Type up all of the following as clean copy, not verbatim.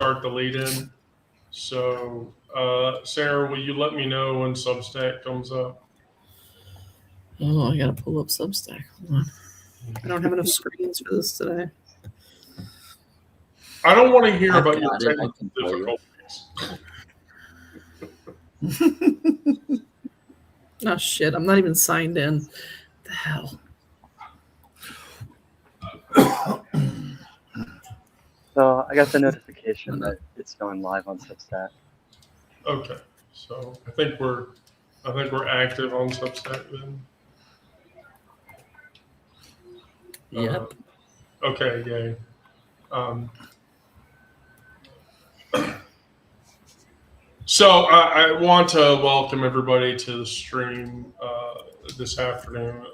start the lead in. So, Sarah, will you let me know when Substack comes up? Oh, I gotta pull up Substack. Hold on. I don't have enough screens for this today. I don't want to hear about your technical difficulties. Oh shit! I'm not even signed in. What the hell? So I got the notification that it's going live on Substack. Okay, so I think we're active on Substack then. Yep. Okay, yay. So I want to welcome everybody to the stream this afternoon.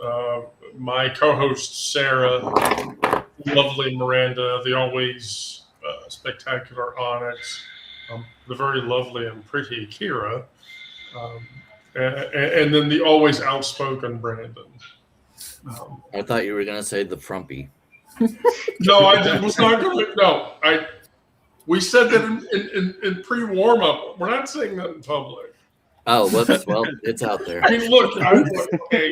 My co-host Sarah, lovely Miranda, the always spectacular Onyx, the very lovely and pretty Kira, and then the always outspoken Brandon. I thought you were going to say the frumpy. No, I was not going to. No, we said that in pre-warm-up. We're not saying that in public. Oh, whoops. Well, it's out there. I mean, look, okay.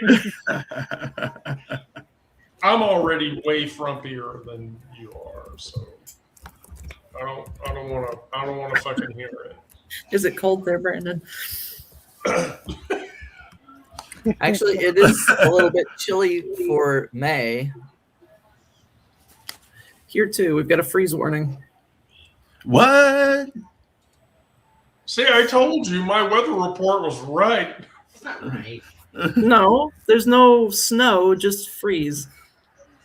I'm already way frumpier than you are, so I don't want to fucking hear it. Is it cold there, Brandon? Actually, it is a little bit chilly for May. Here too, we've got a freeze warning. What? See, I told you my weather report was right. It's not right. No, there's no snow, just freeze.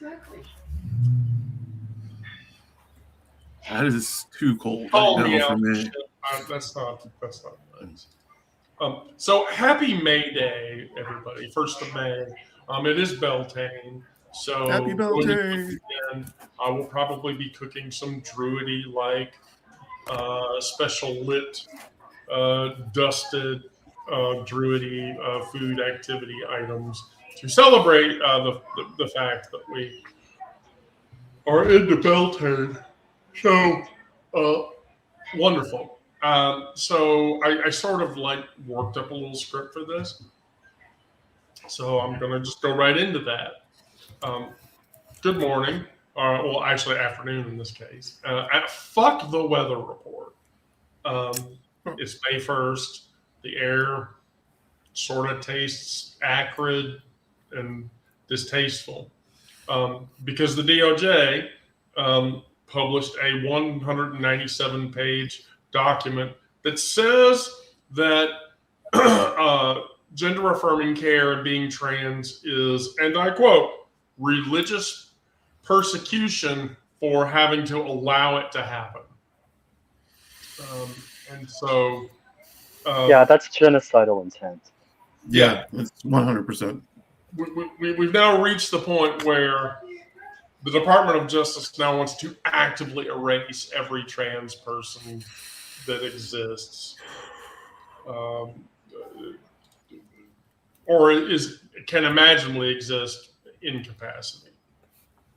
Exactly. That is too cold. Call right me now out. for me. That's not nice. So happy May Day, everybody. 1st of May. It is Beltane. So Happy Beltane. I will probably be cooking some Druid-y like special lit, dusted Druid-y food activity items to celebrate the fact that we are into Beltane. So wonderful. So I sort of worked up a little script for this. So I'm going to just go right into that. Good morning. Well, actually afternoon in this case. Fuck the weather report. It's May 1st. The air sort of tastes acrid and distasteful. Because the DOJ published a 197-page document that says that gender-affirming care and being trans is, and I quote, religious persecution for having to allow it to happen. And so... yeah, that's genocidal intent. Yeah, it's 100%. We've now reached the point where the Department of Justice now wants to actively erase every trans person that exists, or can imaginably exist in capacity.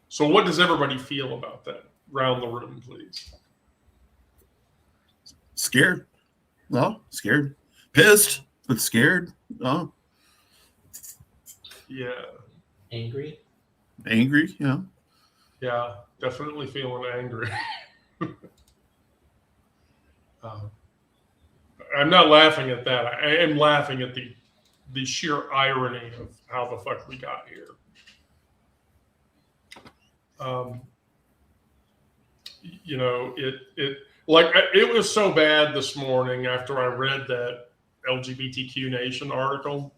So, what does everybody feel about that? Round the room, please. Scared? No, scared. Pissed, but scared. No. Yeah. Angry? Angry, yeah. Yeah, definitely feeling angry. I'm not laughing at that. I am laughing at the sheer irony of how the fuck we got here. It was so bad this morning after I read that LGBTQ Nation article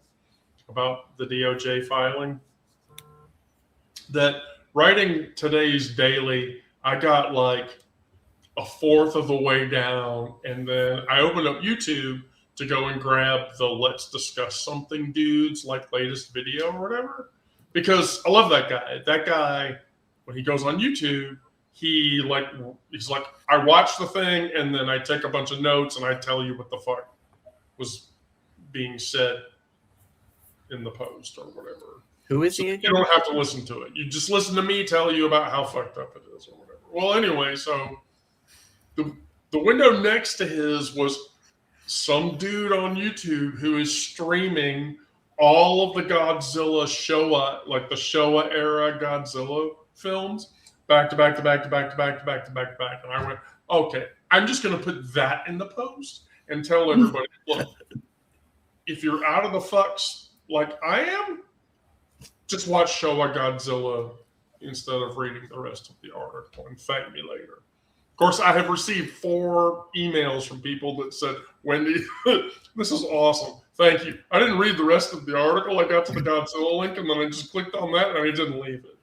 about the DOJ filing that writing today's daily, I got like a fourth of the way down, and then I opened up YouTube to go and grab the "Let's Discuss Something" dudes latest video or whatever, because I love that guy. That guy, when he goes on YouTube, he's like, I watch the thing and then I take a bunch of notes and I tell you what the fuck was being said in the post or whatever. Who is he again? You don't have to listen to it. You just listen to me tell you about how fucked up it is or whatever. Well, anyway, so the The window next to his was some dude on YouTube who is streaming all of the Godzilla Showa, like the Showa era Godzilla films, back to back to back to back to back to back to back to back. And I went, okay, I'm just going to put that in the post and tell everybody, look, if you're out of the fucks like I am, just watch Showa Godzilla instead of reading the rest of the article and thank me later. Of course, I have received 4 emails from people that said, Wendy, this is awesome. Thank you. I didn't read the rest of the article. I got to the Godzilla link and then I just clicked on that and I didn't leave it.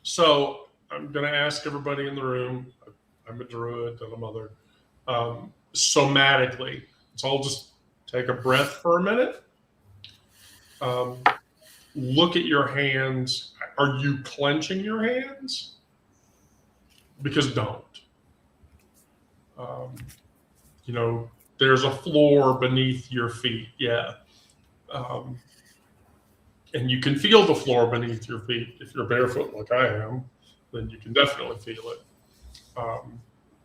So I'm going to ask everybody in the room, I'm a Druid and a mother, somatically. So I'll just take a breath for a minute. Look at your hands. Are you clenching your hands? Because don't. There's a floor beneath your feet. Yeah. And you can feel the floor beneath your feet. If you're barefoot like I am, then you can definitely feel it.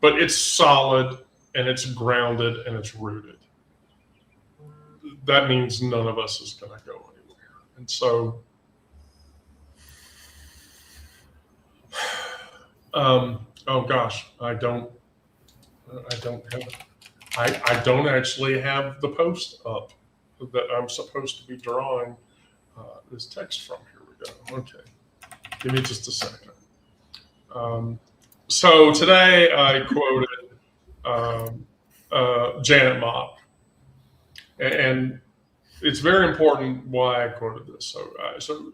But it's solid and it's grounded and it's rooted. That means none of us is going to go anywhere. And so, oh gosh, I don't actually have the post up that I'm supposed to be drawing this text from. Here we go. Okay, give me just a second. So today I quoted Janet Mock, and it's very important why I quoted this. So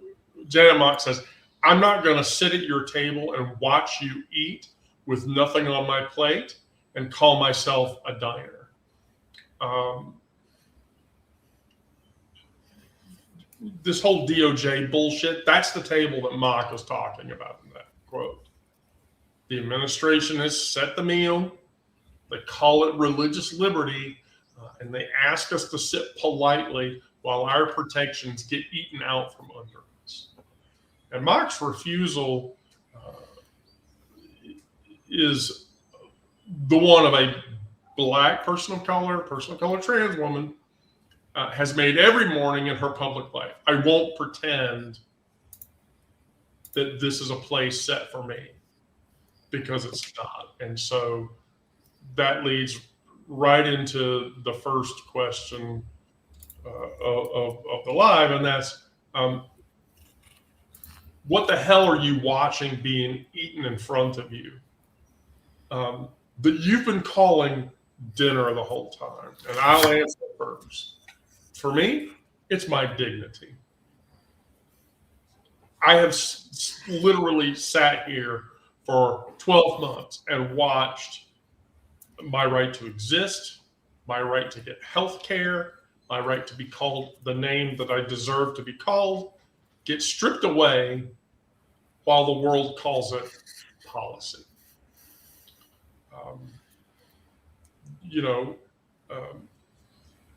Janet Mock says, "I'm not going to sit at your table and watch you eat with nothing on my plate and call myself a diner." This whole DOJ bullshit, that's the table that Mock was talking about in that quote. The administration has set the meal. They call it religious liberty, and they ask us to sit politely while our protections get eaten out from under us. And Mock's refusal is the one of a black person of color trans woman, has made every morning in her public life. I won't pretend that this is a place set for me, because it's not. And so that leads right into the first question of the live, and that's, what the hell are you watching being eaten in front of you that you've been calling dinner the whole time? And I'll answer first. For me, it's my dignity. I have literally sat here for 12 months and watched my right to exist, my right to get health care, my right to be called the name that I deserve to be called, get stripped away while the world calls it policy.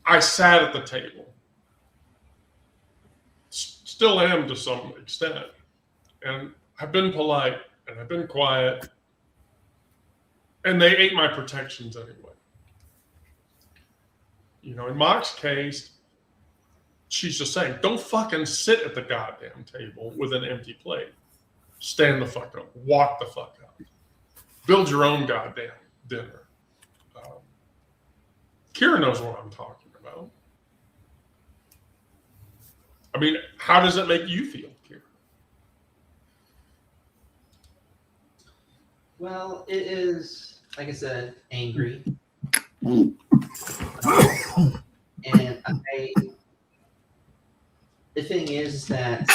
I sat at the table, still am to some extent, and I've been polite and I've been quiet, and they ate my protections anyway. In Mock's case, she's just saying, don't fucking sit at the goddamn table with an empty plate. Stand the fuck up. Walk the fuck up. Build your own goddamn dinner. Kira knows what I'm talking about. I mean, how does it make you feel, Kira? Well, it is, like I said, angry. And the thing is that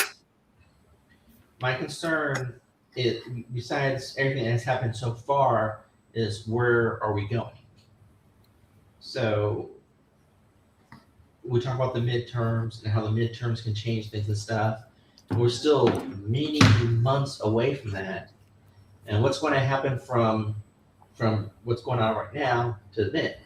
my concern is, besides everything that has happened so far, is where are we going? So we talk about the midterms and how the midterms can change things and stuff. We're still many months away from that. And what's going to happen from what's going on right now to then?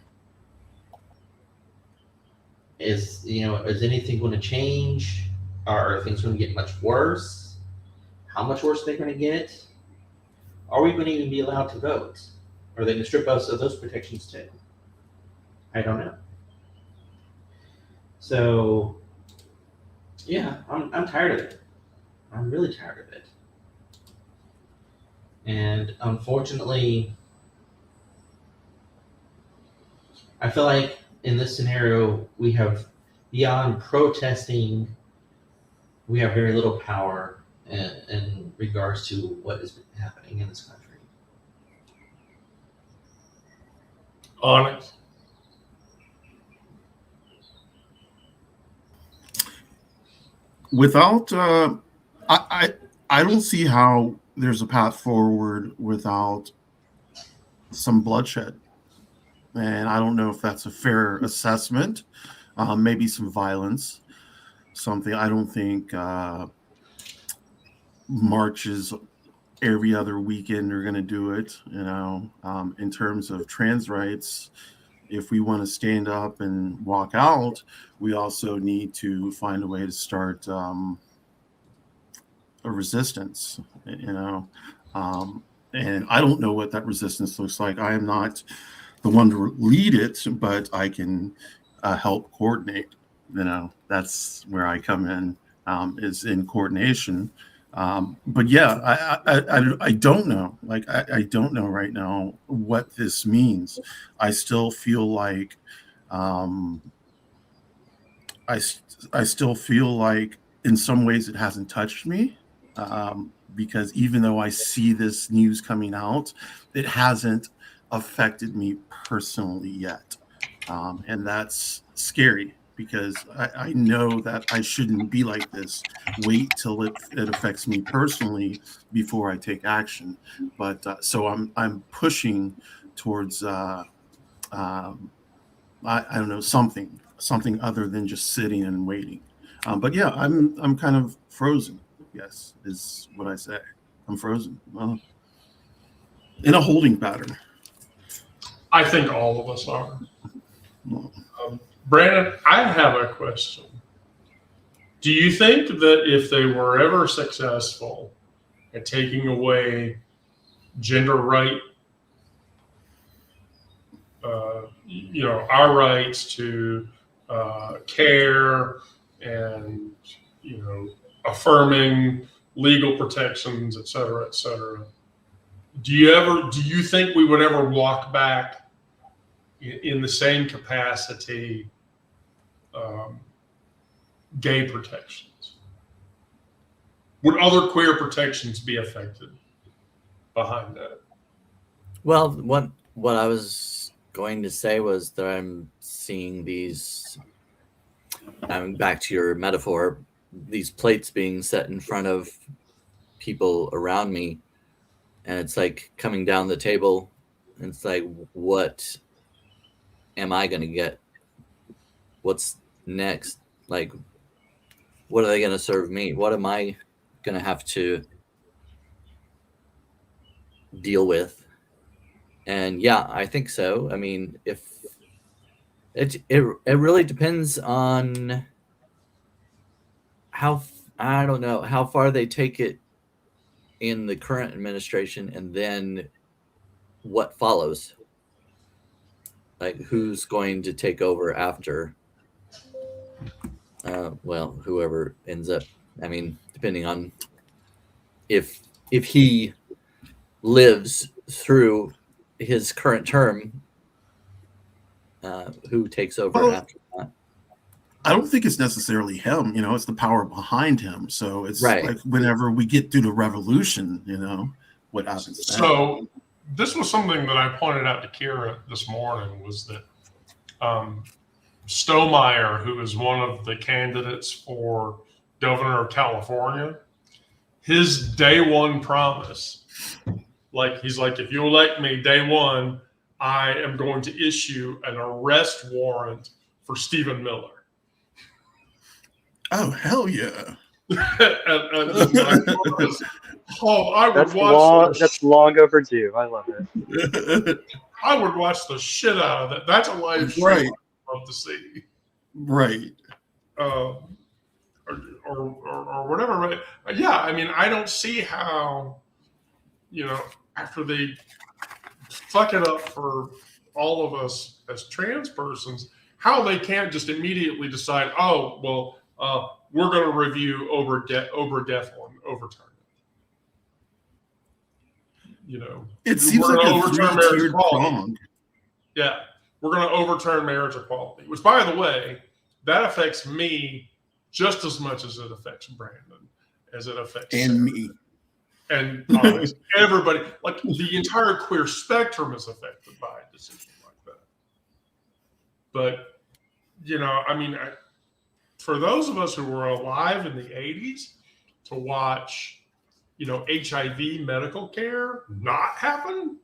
Is anything going to change? Are things going to get much worse? How much worse are they going to get? are we going to even be allowed to vote? Are they going to strip us of those protections too? I don't know. So, yeah, I'm tired of it. I'm really tired of it. And unfortunately, I feel like in this scenario, we have, beyond protesting, we have very little power in regards to what is happening in this country. Onyx. Without, I don't see how there's a path forward without some bloodshed, and I don't know if that's a fair assessment. Maybe some violence, something. I don't think marches every other weekend are going to do it. In terms of trans rights, if we want to stand up and walk out, we also need to find a way to start a resistance, and I don't know what that resistance looks like. I am not the one to lead it, but I can help coordinate. That's where I come in, is in coordination. But yeah, I don't know. Like, I don't know right now what this means. I still feel like, I still feel like in some ways it hasn't touched me, because even though I see this news coming out, it hasn't affected me personally yet. And that's scary, because I know that I shouldn't be like this. Wait till it affects me personally before I take action. But so I'm pushing towards I don't know, something other than just sitting and waiting. But yeah, I'm kind of frozen. Yes, is what I say. I'm frozen in a holding pattern. I think all of us are. Brandon, I have a question. Do you think that if they were ever successful at taking away gender right, our rights to care and, affirming legal protections, et cetera, do you think we would ever walk back in the same capacity gay protections? Would other queer protections be affected behind that? Well, what I was going to say was that I'm seeing these, back to your metaphor, these plates being set in front of people around me, and it's like coming down the table, and it's like, what am I going to get? What's next? Like, what are they going to serve me? What am I going to have to deal with? And yeah, I think so. I mean, if it really depends on I don't know how far they take it in the current administration, and then what follows. Like, who's going to take over after? Well, whoever ends up. I mean, depending on if he lives through his current term, who takes over after that? I don't think it's necessarily him. It's the power behind him. So it's right. Like whenever we get through the revolution, what happens then? So this was something that I pointed out to Kira this morning, was that Stonemeyer, who is one of the candidates for governor of California, his day one promise, he's like, if you elect me day one, I am going to issue an arrest warrant for Stephen Miller. Oh, hell yeah. That's long overdue. I love it. I would watch the shit out of that. That's a live show Right. I'd love to see. Right. Or whatever. Right? Yeah, I mean, I don't see how, after they fuck it up for all of us as trans persons, how they can't just immediately decide, oh, well, we're going to review over death and overturn it. You know, It seems we're like going to a overturn marriage three-tiered equality. prong. Yeah, we're going to overturn marriage equality, which, by the way, that affects me just as much as it affects Brandon, as it affects And Sarah. me. And everybody, like the entire queer spectrum is affected by a decision like that. But, you know, I mean, for those of us who were alive in the 80s to watch, you know, HIV medical care not happen,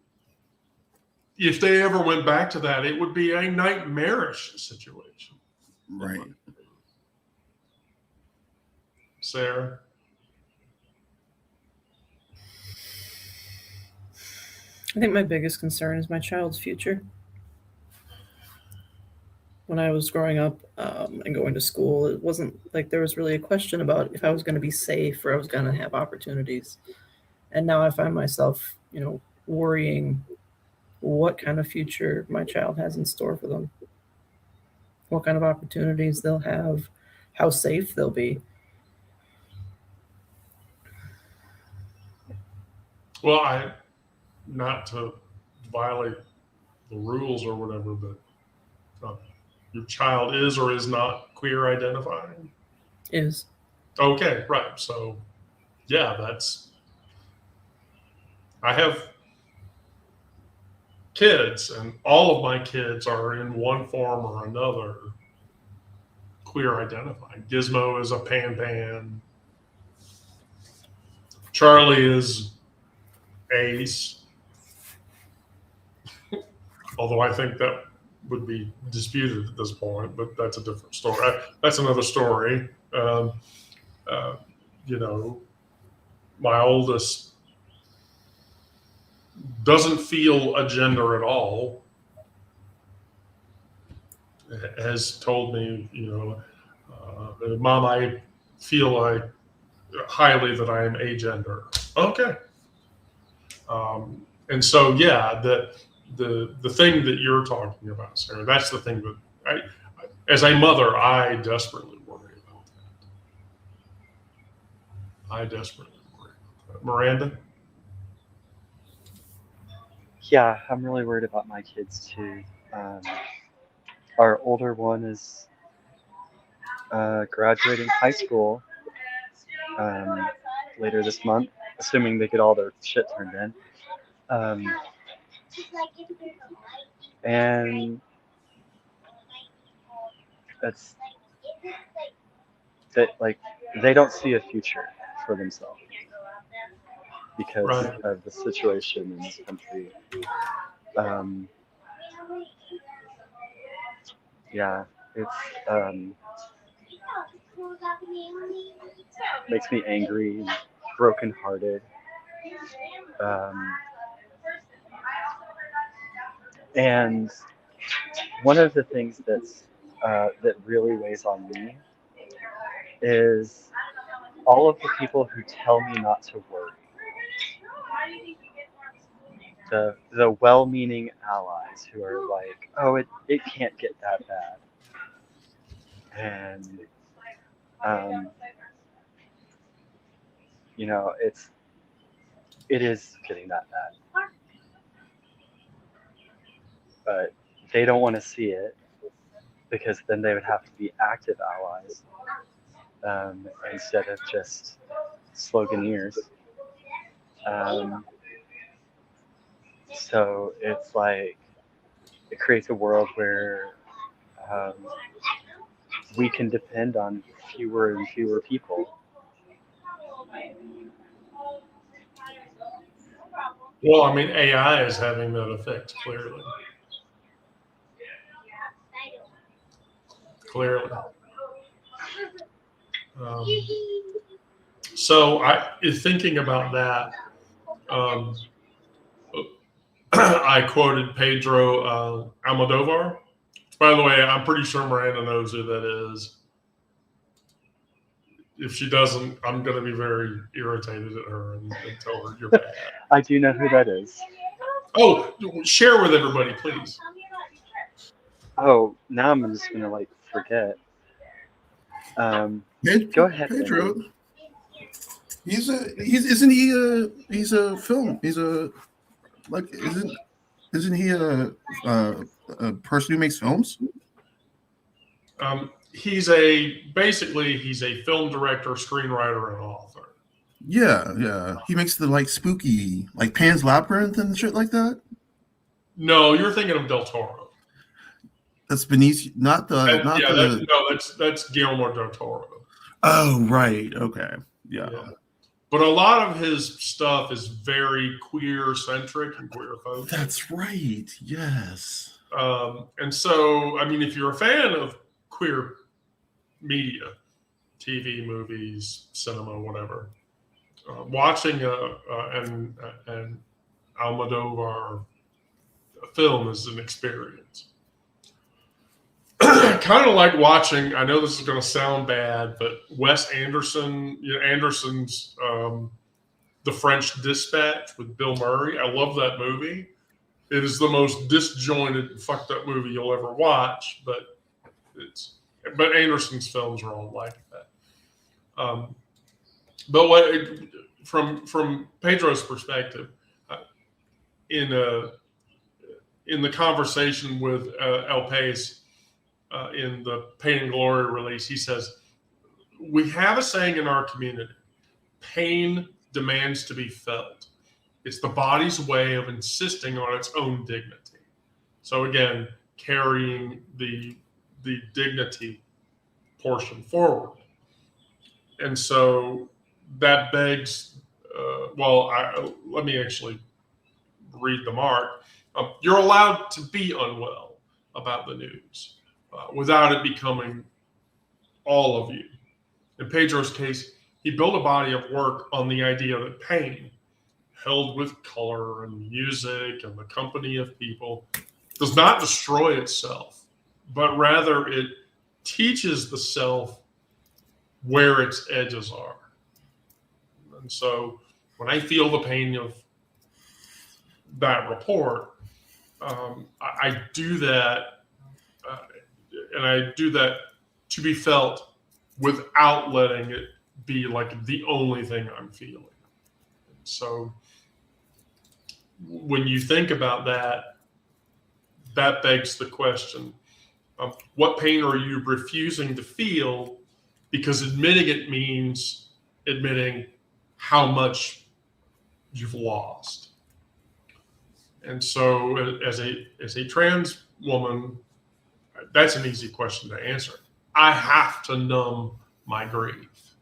if they ever went back to that, it would be a nightmarish situation. Right. Sarah? I think my biggest concern is my child's future. When I was growing up and going to school, it wasn't like there was really a question about if I was going to be safe or I was going to have opportunities. And now I find myself, you know, worrying what kind of future my child has in store for them, what kind of opportunities they'll have, how safe they'll be. Well, not to violate the rules or whatever, but your child is or is not queer identifying? Is. Okay, right. So, yeah, I have kids, and all of my kids are in one form or another queer identifying. Gizmo is a pan. Charlie is ace. Although I think that would be disputed at this point, but that's a different story. That's another story. You know, my oldest doesn't feel a gender at all. Has told me, you know, Mom, I feel like highly that I am agender. Okay. And so, yeah, the thing that you're talking about, Sarah, that's the thing that as a mother, I desperately worry about that. I desperately worry about that. Miranda? Yeah, I'm really worried about my kids too. Our older one is graduating high school later this month, assuming they get all their shit turned in. And that's that, like, they don't see a future for themselves because Right. of the situation in this country. Yeah, it's makes me angry and brokenhearted. And one of the things that really weighs on me is all of the people who tell me not to worry. The well-meaning allies who are like, oh, it can't get that bad. And you know, it is getting that bad. But they don't want to see it because then they would have to be active allies instead of just sloganeers. So it's like it creates a world where we can depend on fewer and fewer people. Well, I mean, AI is having that effect, clearly. Clearly. So thinking about that, I quoted Pedro Almodovar. By the way, I'm pretty sure Miranda knows who that is. if she doesn't, I'm going to be very irritated at her and tell her you're bad. I do know who that is. Oh, share with everybody, please. Oh, now I'm just gonna like forget. Go ahead, Pedro. Andy. He's isn't he he's a film. He's a like isn't he a person who makes films? He's a film director, screenwriter, and author. Yeah. He makes the like spooky, like Pan's Labyrinth and shit like that. No, you're thinking of Del Toro. That's Benicio, that's Guillermo del Toro. Oh, right. Okay. Yeah. But a lot of his stuff is very queer centric and queer focused. That's right. Yes. And so, I mean, if you're a fan of queer media, TV, movies, cinema, whatever, watching an Almodovar film is an experience. Kind of like watching, I know this is going to sound bad, but Wes Anderson, Anderson's The French Dispatch with Bill Murray. I love that movie. It is the most disjointed and fucked up movie you'll ever watch, but Anderson's films are all like that. But from Pedro's perspective, in the conversation with El Pace in the Pain and Glory release, he says, "We have a saying in our community: pain demands to be felt. It's the body's way of insisting on its own dignity." So again, carrying the dignity portion forward. And so that begs, let me actually read the mark. You're allowed to be unwell about the news without it becoming all of you. In Pedro's case, he built a body of work on the idea that pain, held with color and music and the company of people, does not destroy itself, but rather it teaches the self where its edges are. And so when I feel the pain of that report, I do that, and I do that to be felt without letting it be like the only thing I'm feeling. So when you think about that, that begs the question of what pain are you refusing to feel, because admitting it means admitting how much you've lost. And so as a trans woman, that's an easy question to answer. I have to numb my grief.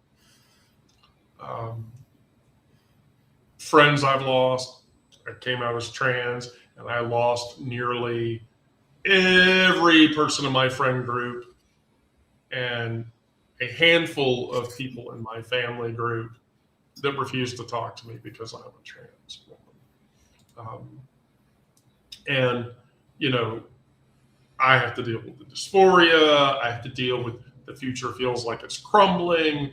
Friends I've lost, I came out as trans, and I lost nearly every person in my friend group and a handful of people in my family group that refused to talk to me because I'm a trans woman. And, I have to deal with the dysphoria. I have to deal with the future feels like it's crumbling.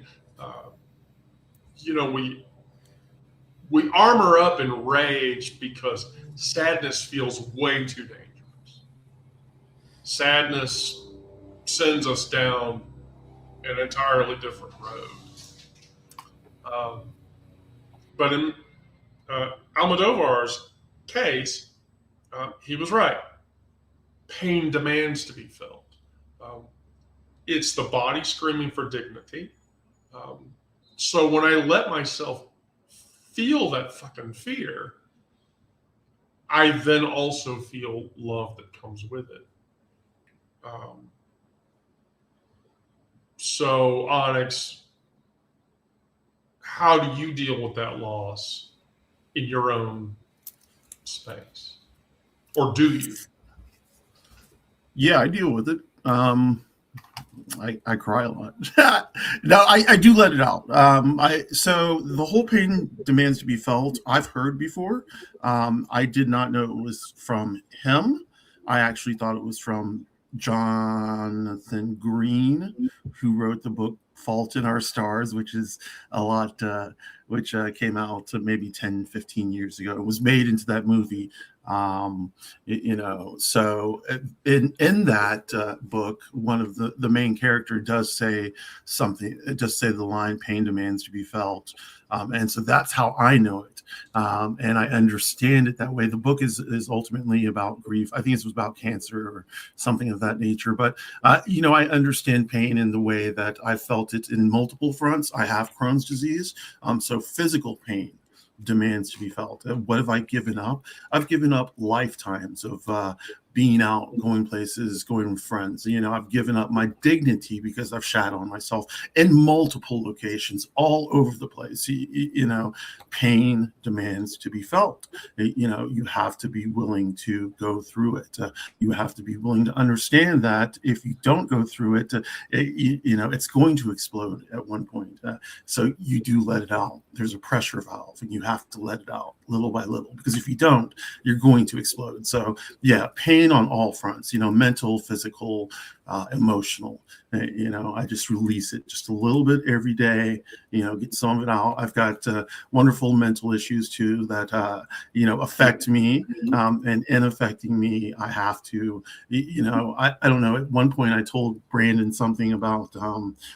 We armor up in rage because sadness feels way too dangerous. Sadness sends us down an entirely different road. But in Almodovar's case, he was right. Pain demands to be felt. It's the body screaming for dignity. So when I let myself feel that fucking fear, I then also feel love that comes with it. So Onyx, how do you deal with that loss in your own space? Or do you? Yeah, I deal with it. I cry a lot. No, I do let it out. So the whole pain demands to be felt, I've heard before. I did not know it was from him. I actually thought it was from Jonathan Green, who wrote the book Fault in Our Stars, which is a lot, which came out maybe 10, 15 years ago. It was made into that movie. So in that book, one of the main character does say something, just say the line, pain demands to be felt. And so that's how I know it. And I understand it that way. The book is ultimately about grief. I think it was about cancer or something of that nature. But, I understand pain in the way that I felt it in multiple fronts. I have Crohn's disease. So physical pain demands to be felt. And what have I given up? I've given up lifetimes of being out, going places, going with friends. I've given up my dignity because I've shat on myself in multiple locations all over the place. Pain demands to be felt. You have to be willing to go through it. You have to be willing to understand that if you don't go through it, it's going to explode at one point. So you do let it out. There's a pressure valve, and you have to let it out little by little, because if you don't, you're going to explode. So yeah, pain on all fronts, mental, physical, emotional. I just release it just a little bit every day, get some of it out. I've got wonderful mental issues too that, affect me, and in affecting me, I have to, I don't know. At one point I told Brandon something about,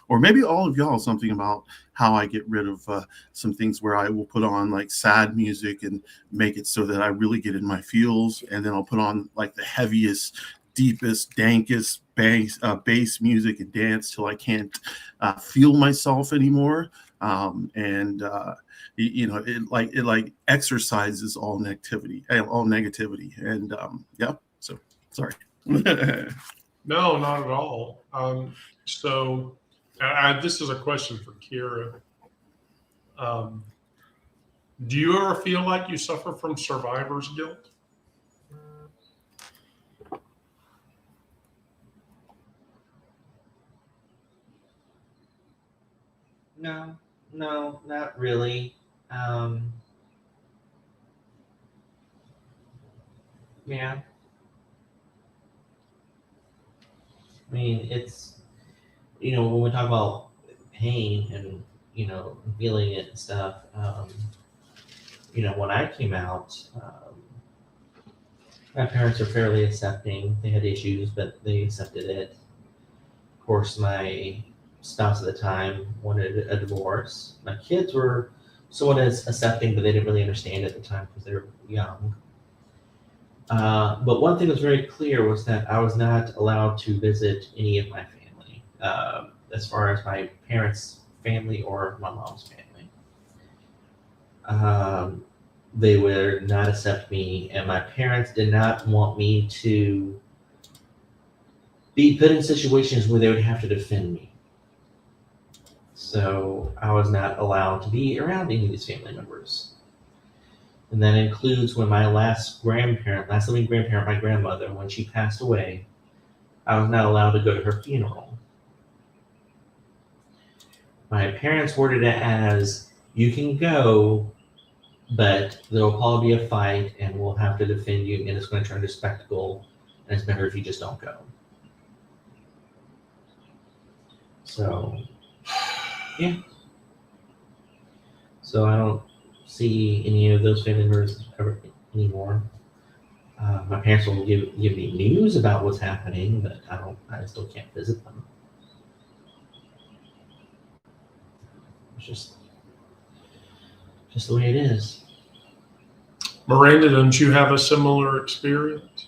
or maybe all of y'all something about how I get rid of some things where I will put on like sad music and make it so that I really get in my feels. And then I'll put on like the heaviest, deepest, dankest bass music and dance till I can't feel myself anymore. It like exercises all negativity. And yeah, so sorry. No, not at all. So this is a question for Kira. Do you ever feel like you suffer from survivor's guilt? No, not really. Yeah. I mean, it's, when we talk about pain and, feeling it and stuff, when I came out, my parents are fairly accepting. They had issues, but they accepted it. Of course, my spouse at the time wanted a divorce. My kids were somewhat accepting, but they didn't really understand at the time because they were young. But one thing that was very clear was that I was not allowed to visit any of my family, as far as my parents' family or my mom's family. They would not accept me, and my parents did not want me to be put in situations where they would have to defend me. So I was not allowed to be around any of these family members. And that includes when my last living grandparent, my grandmother, when she passed away, I was not allowed to go to her funeral. My parents worded it as, you can go, but there'll probably be a fight and we'll have to defend you and it's going to turn to spectacle and it's better if you just don't go. So, yeah. So I don't see any of those family members ever anymore. My parents will give me news about what's happening, but I still can't visit them. It's just the way it is. Miranda, don't you have a similar experience?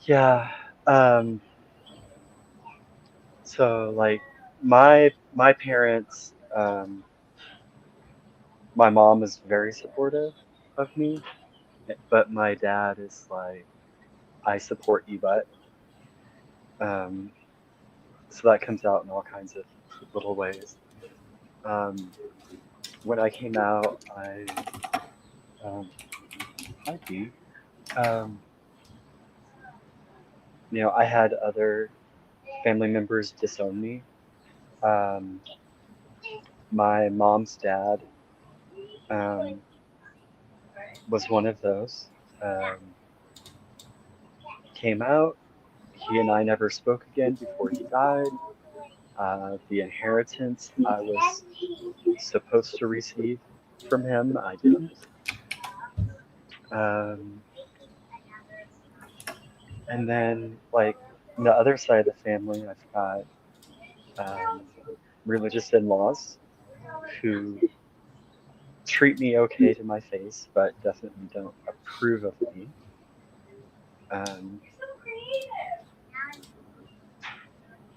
Yeah. So like my parents, my mom is very supportive of me, but my dad is like, I support you, but so that comes out in all kinds of little ways. When I came out, I had other family members disown me. My mom's dad was one of those. Came out. He and I never spoke again before he died. The inheritance I was supposed to receive from him, I didn't. And then, like, on the other side of the family, I've got religious in-laws who treat me okay to my face, but definitely don't approve of me.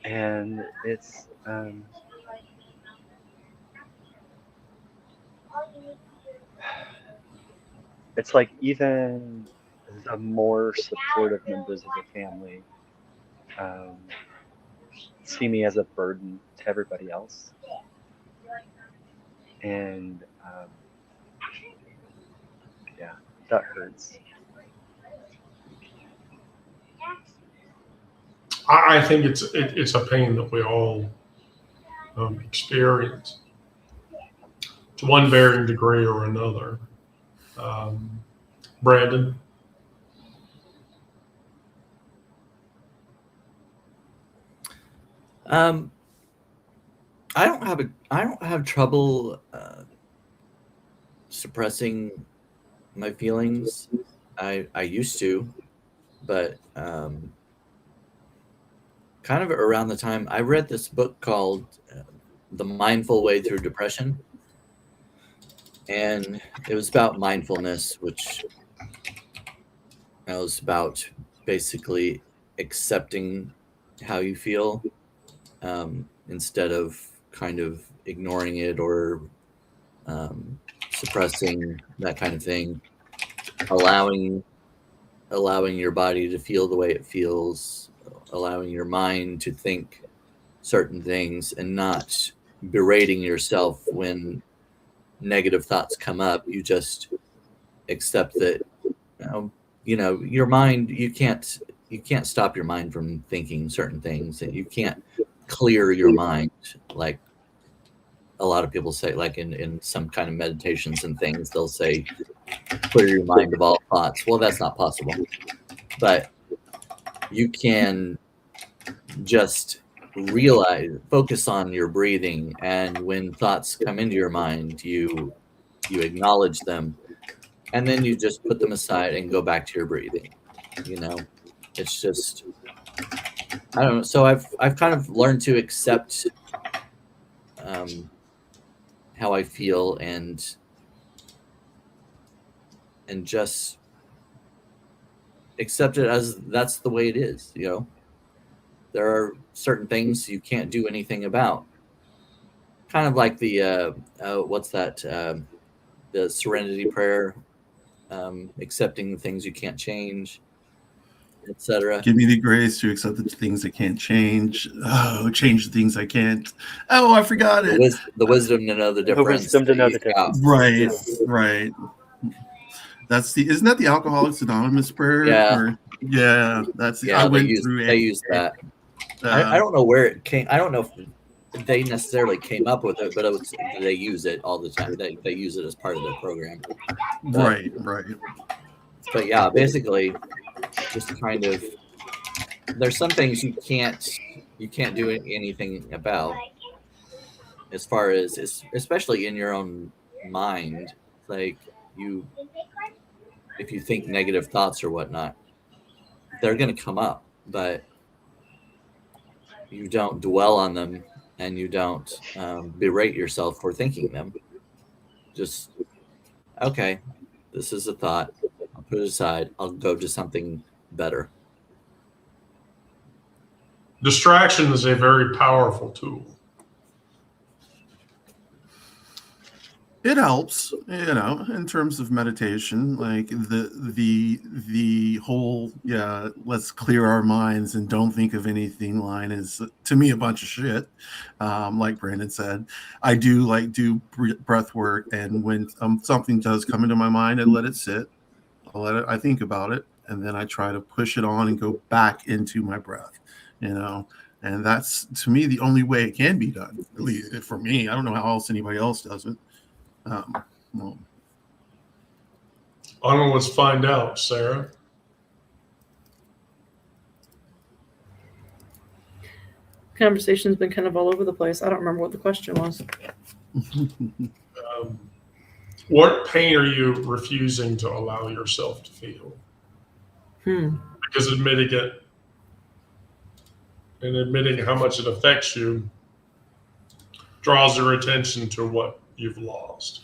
And it's like even the more supportive members of the family see me as a burden to everybody else. And yeah, that hurts. I think it's a pain that we all experience to one varying degree or another. Brandon? I don't have trouble suppressing my feelings. I used to, but kind of around the time I read this book called The Mindful Way Through Depression, and it was about mindfulness, which was about basically accepting how you feel instead of kind of ignoring it or suppressing that kind of thing, allowing your body to feel the way it feels, allowing your mind to think certain things, and not berating yourself when negative thoughts come up. You just accept that your mind, you can't stop your mind from thinking certain things, and you can't clear your mind like a lot of people say, like in some kind of meditations and things, they'll say clear your mind of all thoughts. Well, that's not possible, but you can just focus on your breathing, and when thoughts come into your mind, you acknowledge them, and then you just put them aside and go back to your breathing. It's just, I don't know. So I've kind of learned to accept how I feel and just accept it as that's the way it is. There are certain things you can't do anything about. Kind of like the what's that? The Serenity Prayer, accepting the things you can't change, etc. Give me the grace to accept the things I can't change. Oh, change the things I can't. Oh, I forgot it. The wisdom to know the difference. The wisdom to know the difference. Right. Isn't that the Alcoholics Anonymous prayer? Yeah. Yeah, that's the. Yeah, I went through. They use that. I don't know where it came. I don't know if they necessarily came up with it, but they use it all the time. They use it as part of their program. Right. But yeah, basically, just kind of, there's some things you can't do anything about, as far as, especially in your own mind. Like if you think negative thoughts or whatnot, they're going to come up, but you don't dwell on them, and you don't berate yourself for thinking them. Just, okay, this is a thought. I'll put it aside. I'll go to something better. Distraction is a very powerful tool. It helps, in terms of meditation, like the whole, let's clear our minds and don't think of anything line is, to me, a bunch of shit. Like Brandon said, I do breath work, and when something does come into my mind, I let it sit. I think about it, and then I try to push it on and go back into my breath, and that's, to me, the only way it can be done, at least for me. I don't know how else anybody else does it. Well, Let's find out, Sarah. conversation's been kind of all over the place. I don't remember what the question was. What pain are you refusing to allow yourself to feel? Because admitting it and admitting how much it affects you draws your attention to what you've lost.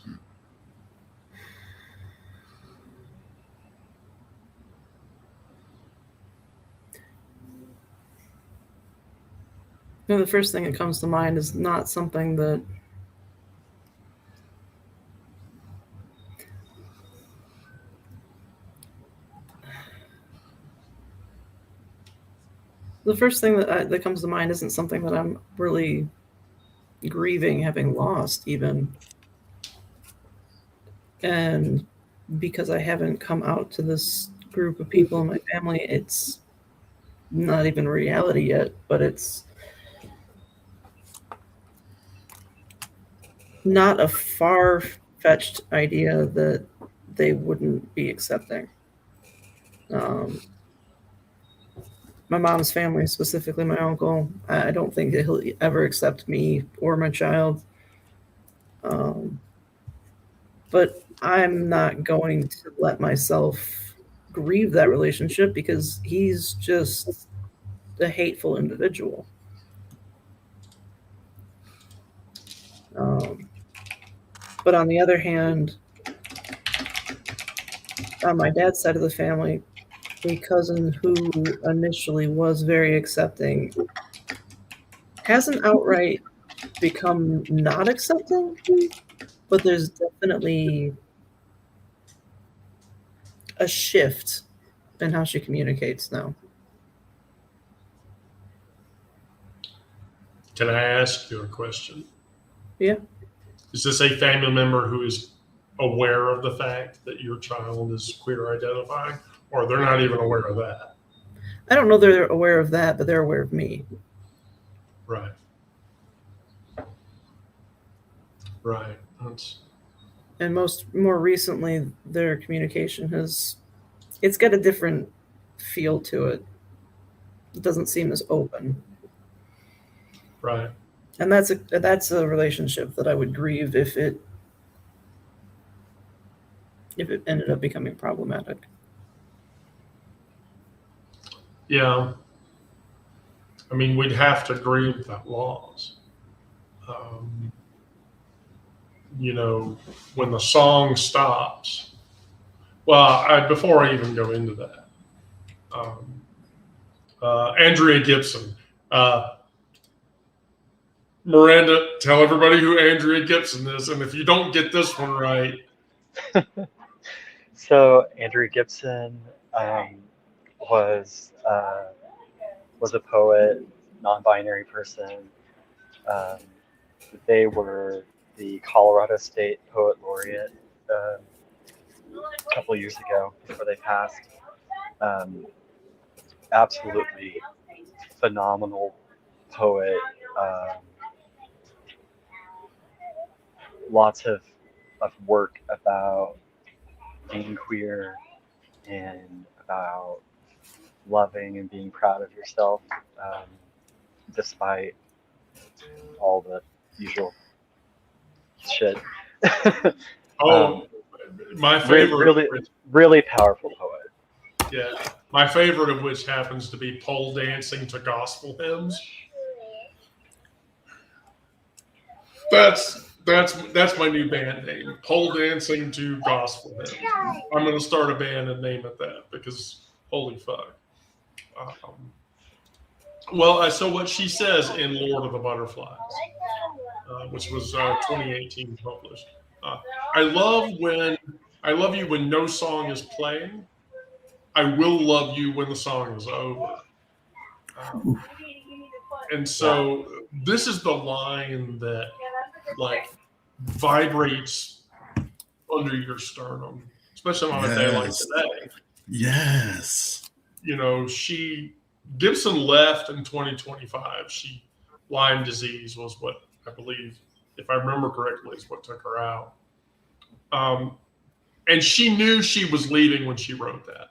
The first thing that comes to mind is not something that that comes to mind isn't something that I'm really grieving having lost even. And because I haven't come out to this group of people in my family, it's not even reality yet, but it's not a far-fetched idea that they wouldn't be accepting. My mom's family, specifically my uncle, I don't think that he'll ever accept me or my child. But I'm not going to let myself grieve that relationship because he's just a hateful individual. But on the other hand, on my dad's side of the family, a cousin who initially was very accepting hasn't outright become not accepting, but there's definitely a shift in how she communicates now. Can I ask you a question? Yeah. Is this a family member who is aware of the fact that your child is queer identifying, or they're not even aware of that? I don't know they're aware of that, but they're aware of me. Right. Right. And more recently, their communication it's got a different feel to it. It doesn't seem as open. Right. And that's a relationship that I would grieve if it ended up becoming problematic. Yeah. I mean, we'd have to grieve that loss. When the song stops. Well, before I even go into that, Andrea Gibson. Miranda, tell everybody who Andrea Gibson is, and if you don't get this one right. So Andrea Gibson was a poet, non-binary person. They were the Colorado State Poet Laureate a couple years ago before they passed. Absolutely phenomenal poet. Lots of work about being queer and about loving and being proud of yourself, despite all the usual shit. My favorite, really powerful poet. Yeah, my favorite of which happens to be pole dancing to gospel hymns. That's my new band name, pole dancing to gospel hymns. I'm going to start a band and name it that because holy fuck. So what she says in Lord of the Butterflies, which was 2018 published. I love you when no song is playing. I will love you when the song is over. And so this is the line that vibrates under your sternum, especially on a day like today. Yes. Gibson left in 2025. Lyme disease was what I believe, if I remember correctly, is what took her out. And she knew she was leaving when she wrote that.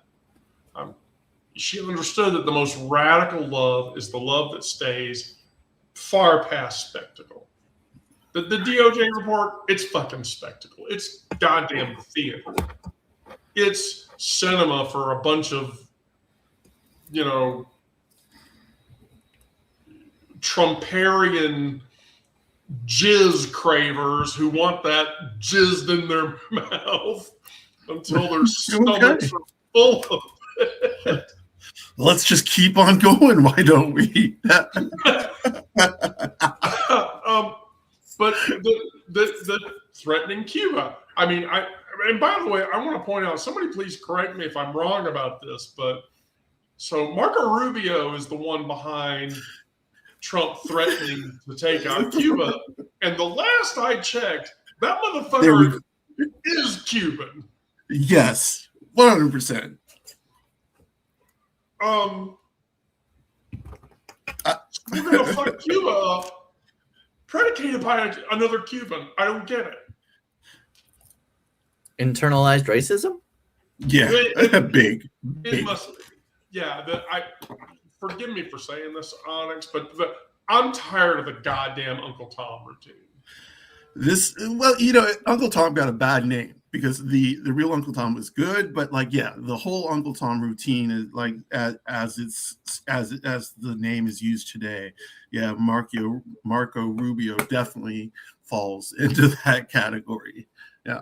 She understood that the most radical love is the love that stays far past spectacle. The DOJ report, it's fucking spectacle. It's goddamn theater. It's cinema for a bunch of, you know, Trumparian jizz cravers who want that jizzed in their mouth until their stomachs are full of it. Let's just keep on going. Why don't we? But the threatening Cuba. I mean, and by the way, I want to point out, somebody please correct me if I'm wrong about this, but so Marco Rubio is the one behind Trump threatening to take out Cuba. And the last I checked, that motherfucker is Cuban. Yes, 100%. We're gonna fuck Cuba up, predicated by another Cuban. I don't get it. Internalized racism? Yeah, big. It must be. Yeah, forgive me for saying this, Onyx, but I'm tired of the goddamn Uncle Tom routine. Well, Uncle Tom got a bad name because the real Uncle Tom was good, but like, yeah, the whole Uncle Tom routine is like as the name is used today. Yeah, Marco Rubio definitely falls into that category. Yeah.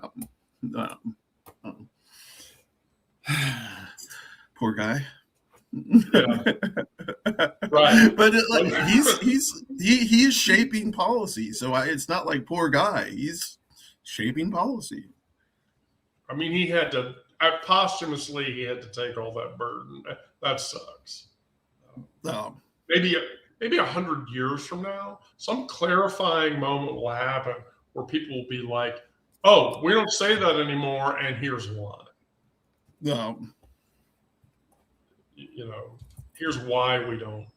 Poor guy. Yeah. Right. But he is shaping policy, so it's not like poor guy. He's shaping policy. I mean, he had to posthumously. He had to take all that burden. That sucks. Maybe 100 years from now, some clarifying moment will happen where people will be like, "Oh, we don't say that anymore," and here's why. Here's why we don't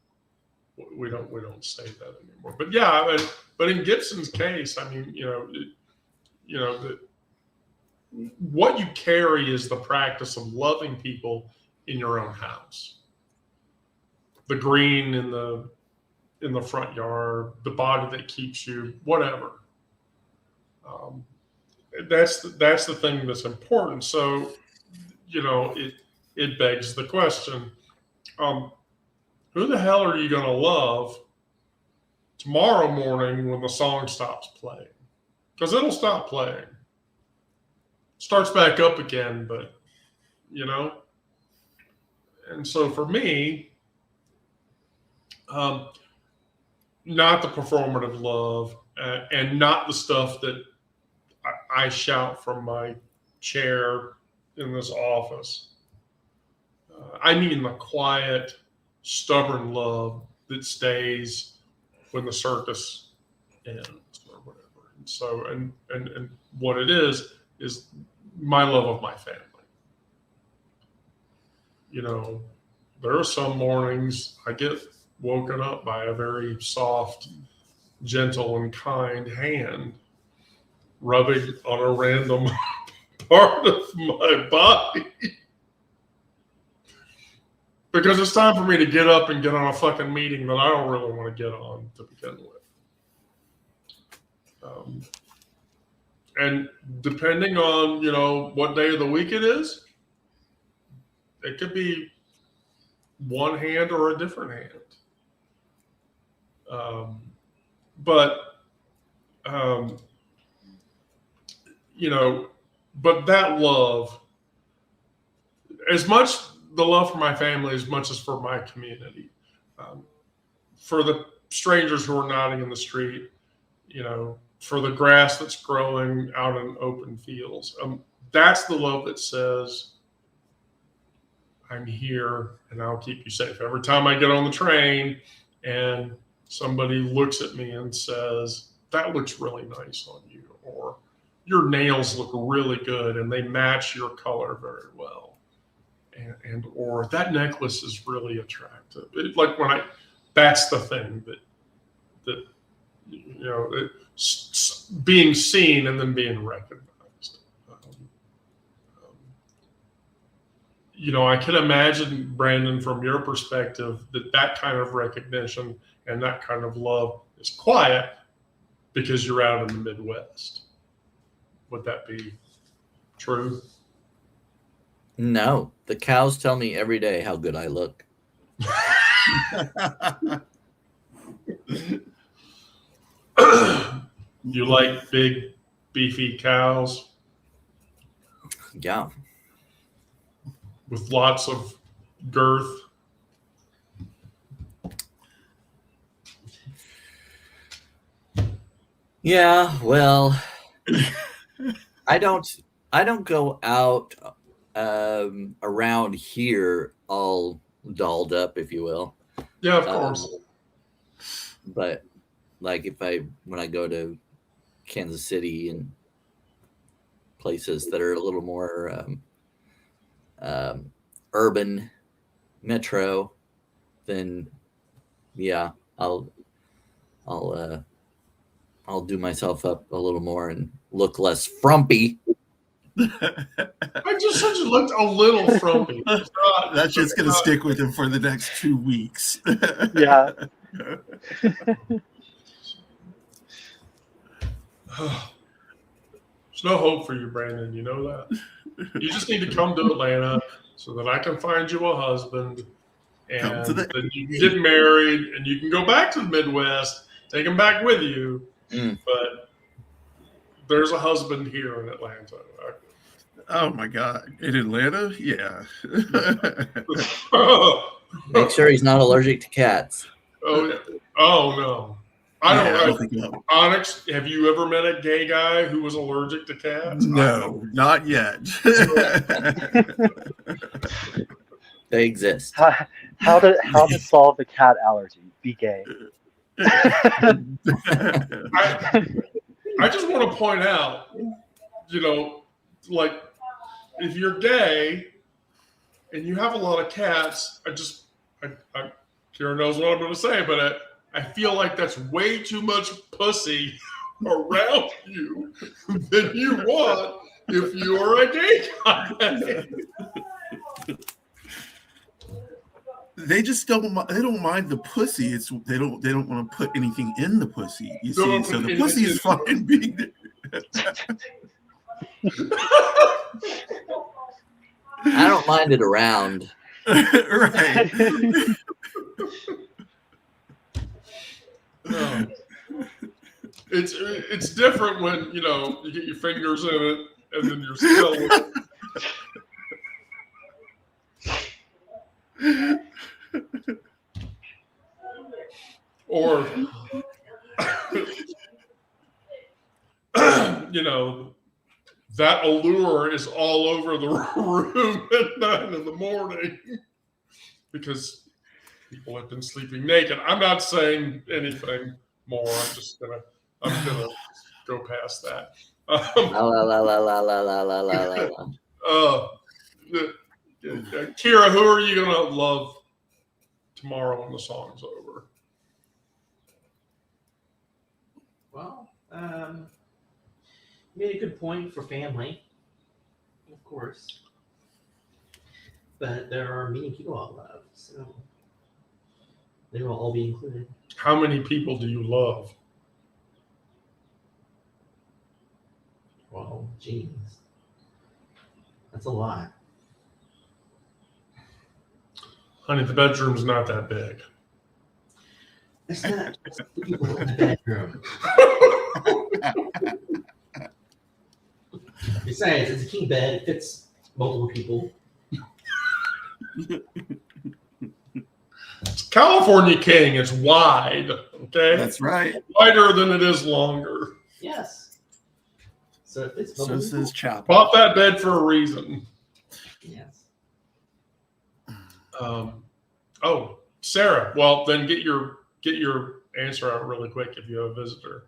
say that anymore. But yeah, but in Gibson's case, I mean, what you carry is the practice of loving people in your own house. The green in the front yard, the body that keeps you, whatever. That's the thing that's important. So, it begs the question, who the hell are you going to love tomorrow morning when the song stops playing? Because it'll stop playing. Starts back up again, but, And so for me, not the performative love and not the stuff that I shout from my chair in this office. I mean the quiet, stubborn love that stays when the circus ends or whatever. And so, and what it is my love of my family. There are some mornings I get woken up by a very soft, gentle, and kind hand rubbing on a random part of my body. Because it's time for me to get up and get on a fucking meeting that I don't really want to get on to begin with. And depending on, what day of the week it is, it could be one hand or a different hand. But that love, as much the love for my family as much as for my community, for the strangers who are nodding in the street, for the grass that's growing out in open fields. That's the love that says, I'm here and I'll keep you safe. Every time I get on the train and somebody looks at me and says, that looks really nice on you, or your nails look really good and they match your color very well. Or that necklace is really attractive. That's the thing that being seen and then being recognized. I can imagine, Brandon, from your perspective, that kind of recognition and that kind of love is quiet because you're out in the Midwest. Would that be true? No, the cows tell me every day how good I look. You like big, beefy cows Yeah. with lots of girth? Yeah, well, I don't go out around here all dolled up, if you will. Yeah, of course. But like when I go to Kansas City and places that are a little more urban metro, then yeah, I'll do myself up a little more and look less frumpy. I just said you looked a little frumpy. It's not- That's just going to stick with him for the next 2 weeks. Yeah. There's no hope for you, Brandon. You know that. You just need to come to Atlanta so that I can find you a husband, and then you can get married, and you can go back to the Midwest, take him back with you. But there's a husband here in Atlanta. Oh my God! In Atlanta, yeah. Make sure he's not allergic to cats. Oh no. I don't think so. Onyx, have you ever met a gay guy who was allergic to cats? No, not yet. They exist. How to solve the cat allergy? Be gay. I just want to point out, like, if you're gay and you have a lot of cats, Kira knows what I'm going to say, but I feel like that's way too much pussy around you than you want if you're a gay guy. They just don't mind the pussy. It's they don't want to put anything in the pussy. You see, so the pussy is fucking big. I don't mind it around. Right. No. It's different when you get your fingers in it and then you're still. Or that allure is all over the room at 9 a.m. because people have been sleeping naked. I'm not saying anything more. I'm just gonna go past that. Kira, who are you gonna love tomorrow when the song's over? Well, you made a good point for family, of course. But there are many people I love, so they will all be included. How many people do you love? Well, geez. That's a lot. Honey, the bedroom's not that big. It's not just the people in the bedroom. Besides, it's a king bed. It fits multiple people. It's California King. It's wide. Okay, That's right. Wider than it is longer. Yes. So it fits So multiple this is Chapel. Bought that bed for a reason. Yes. Sarah. Well, then get your answer out really quick if you have a visitor.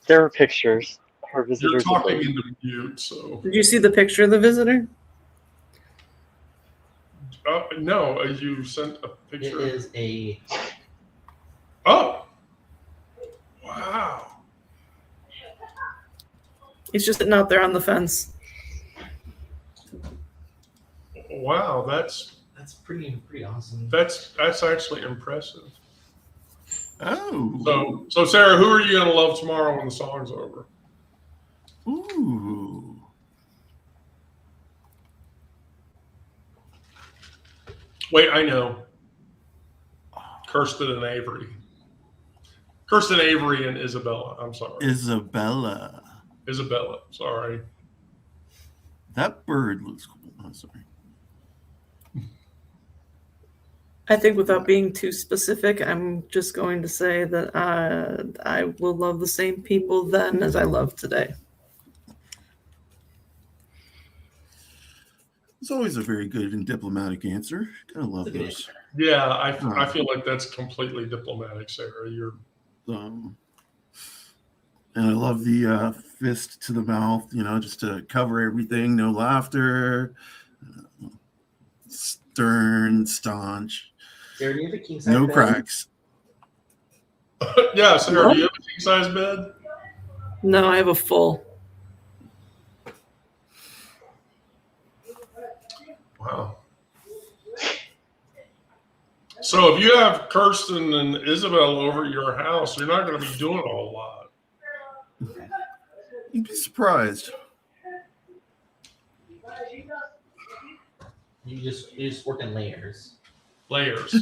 There are pictures. Our You're visitors. talking into mute, so Did you see the picture of the visitor? no. You sent a It picture. is a. Oh, wow. He's just sitting out there on the fence. Wow, that's That's pretty awesome. That's actually impressive. Oh. So Sarah, who are you gonna love tomorrow when the song's over? Ooh. Wait, I know. Kirsten and Avery. Kirsten Avery and Isabella. I'm sorry. Isabella. Isabella. Sorry. That bird looks cool. I'm sorry. I think without being too specific, I'm just going to say that I will love the same people then as I love today. It's always a very good and diplomatic answer. Kind of love those. Yeah, I feel like that's completely diplomatic, Sarah. You're And I love the fist to the mouth, just to cover everything. No laughter. Stern, staunch. Sarah, do you have a king size No bed? cracks. yeah, Sarah, do you have a king size bed? No, I have a full. Wow. So if you have Kirsten and Isabel over at your house, you're not going to be doing a whole lot. You'd be surprised. You just work in layers. Layers.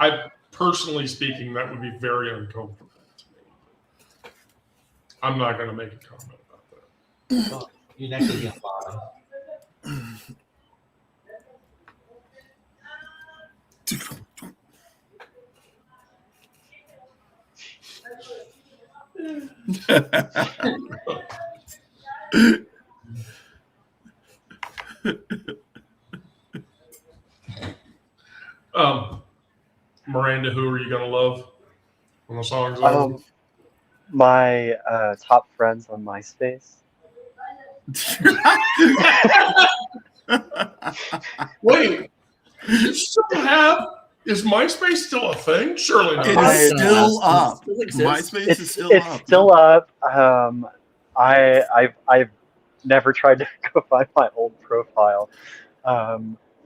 I personally speaking, that would be very uncomfortable to me. I'm not going to make a comment about that. Well, you'd actually be on bottom. Miranda, who are you going to love when the song's over? My top friends on MySpace. Wait, you still have? Is MySpace still a thing? Surely not. It I- is still up. Still exists. MySpace is It's still up. still up. I've never tried to go find my old profile.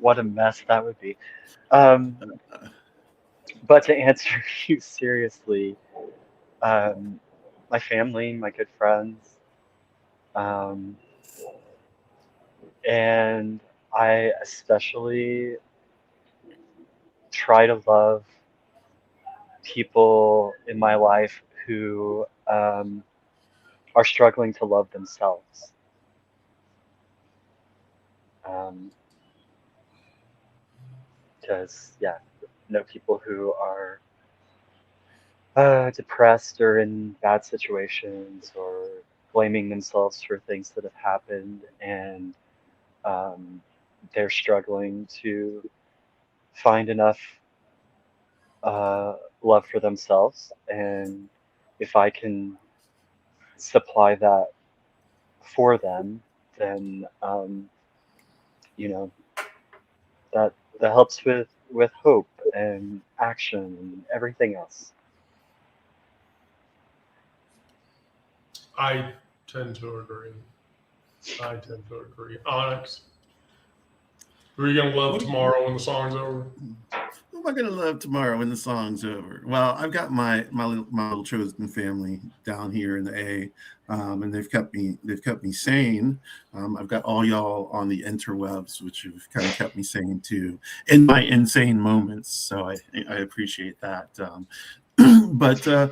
What a mess that would be. But to answer you seriously, my family, my good friends, and I especially try to love people in my life who are struggling to love themselves. Because, know people who are depressed or in bad situations or blaming themselves for things that have happened, and they're struggling to find enough love for themselves. And if I can supply that for them, then that helps with hope and action and everything else. I tend to agree. Onyx, who are you going to love tomorrow when the song's over? Who am I gonna love tomorrow when the song's over? Well, I've got my little chosen family down here in the A, and they've kept me sane. I've got all y'all on the interwebs, which have kind of kept me sane too in my insane moments. So I appreciate that. But I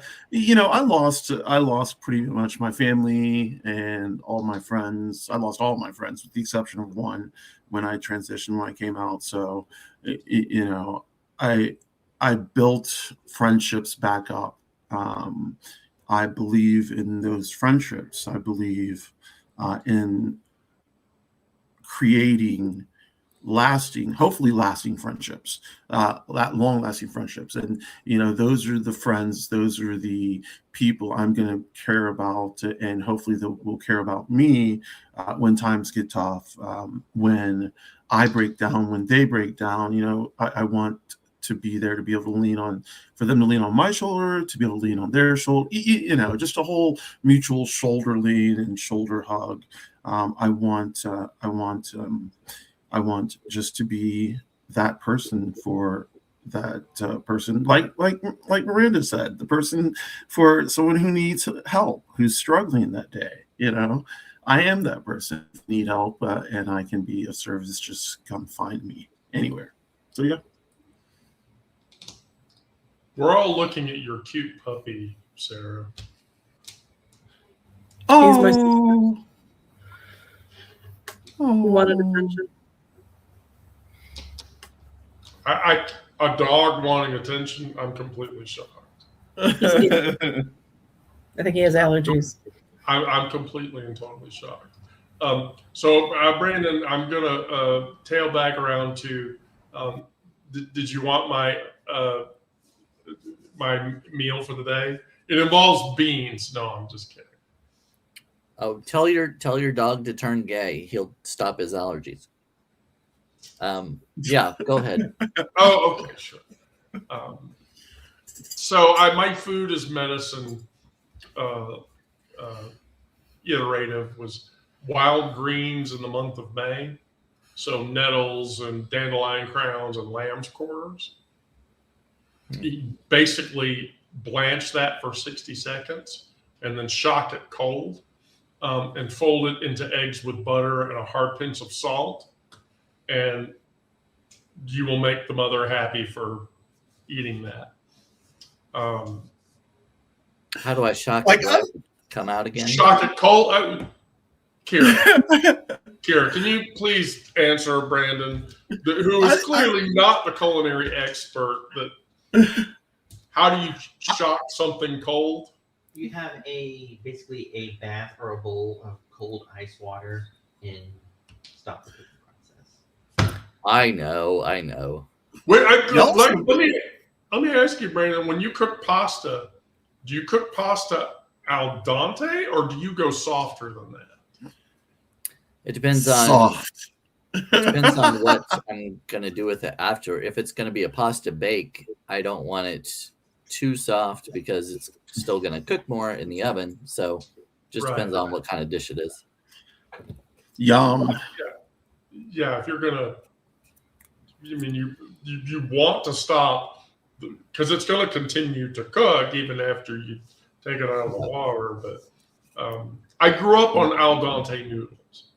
lost pretty much my family and all my friends. I lost all my friends with the exception of one when I transitioned, when I came out. So I built friendships back up. I believe in those friendships. I believe in creating hopefully lasting friendships, long-lasting friendships. And those are the friends, those are the people I'm going to care about, and hopefully they will care about me when times get tough, when I break down, when they break down. I want to be there, to be able to lean on, for them to lean on my shoulder, to be able to lean on their shoulder, just a whole mutual shoulder lean and shoulder hug. I want just to be that person for that person, like Miranda said, the person for someone who needs help, who's struggling that day. I am that person. If you need help, and I can be of service. Just come find me anywhere. So yeah. We're all looking at your cute puppy, Sarah. He's my Oh, Who wanted attention. A dog wanting attention, I'm completely shocked. I think he has allergies. I'm completely and totally shocked. So Brandon, I'm gonna tail back around to. Did you want my my meal for the day? It involves beans. No, I'm just kidding. Oh, tell your dog to turn gay. He'll stop his allergies. Yeah, go ahead. Oh, okay, sure. So my food is medicine. Iterative was wild greens in the month of May. So nettles and dandelion crowns and lamb's quarters. You basically blanch that for 60 seconds and then shock it cold and fold it into eggs with butter and a hard pinch of salt. And you will make the mother happy for eating that. How do I shock Like it? Come out again? Shock it cold. Kira, can you please answer Brandon, who is clearly not the culinary expert? How do you shock something cold? You have basically a bath or a bowl of cold ice water and stop the cooking process. I know. Wait, let me ask you, Brandon. When you cook pasta, do you cook pasta al dente or do you go softer than that? It depends on soft. It depends on what I'm gonna do with it after. If it's gonna be a pasta bake, I don't want it too soft because it's still gonna cook more in the oven. So just depends on what kind of dish it is. Yum. Yeah. If you're gonna, you want to stop because it's going to continue to cook even after you take it out of the water. But I grew up on al dente noodles,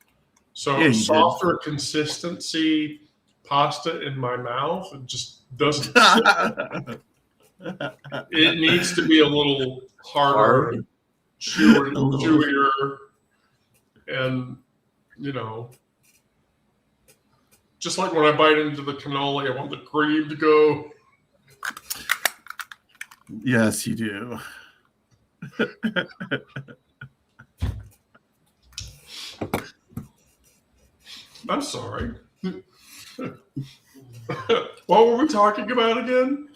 so softer consistency pasta in my mouth it just doesn't sit. It needs to be a little harder, chewier, and just like when I bite into the cannoli, I want the cream to go. Yes, you do. I'm sorry. What were we talking about again?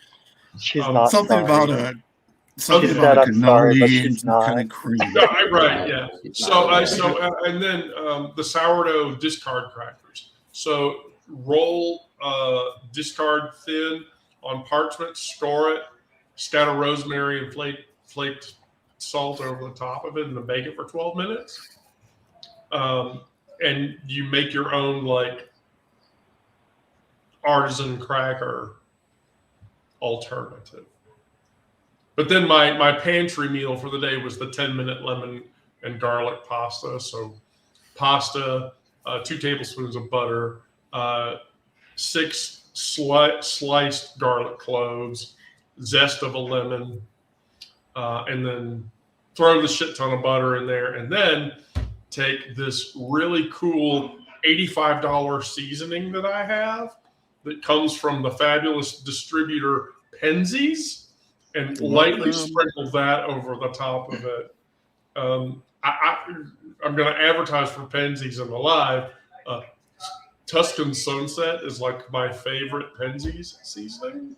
She's not something sorry. about a She said, "I'm sorry," but she's not. kind of cream. Right, yeah. And then the sourdough discard crackers. So roll discard thin on parchment, score it, scatter rosemary and flaked salt over the top of it, and then bake it for 12 minutes. And you make your own like artisan cracker alternative. But then my pantry meal for the day was the 10-minute lemon and garlic pasta. So pasta, 2 tablespoons of butter, 6 sliced garlic cloves, zest of a lemon, and then throw the shit ton of butter in there. And then take this really cool $85 seasoning that I have that comes from the fabulous distributor Penzies and lightly sprinkle that over the top of it. I'm going to advertise for Penzies in the live. Tuscan Sunset is like my favorite Penzies seasoning.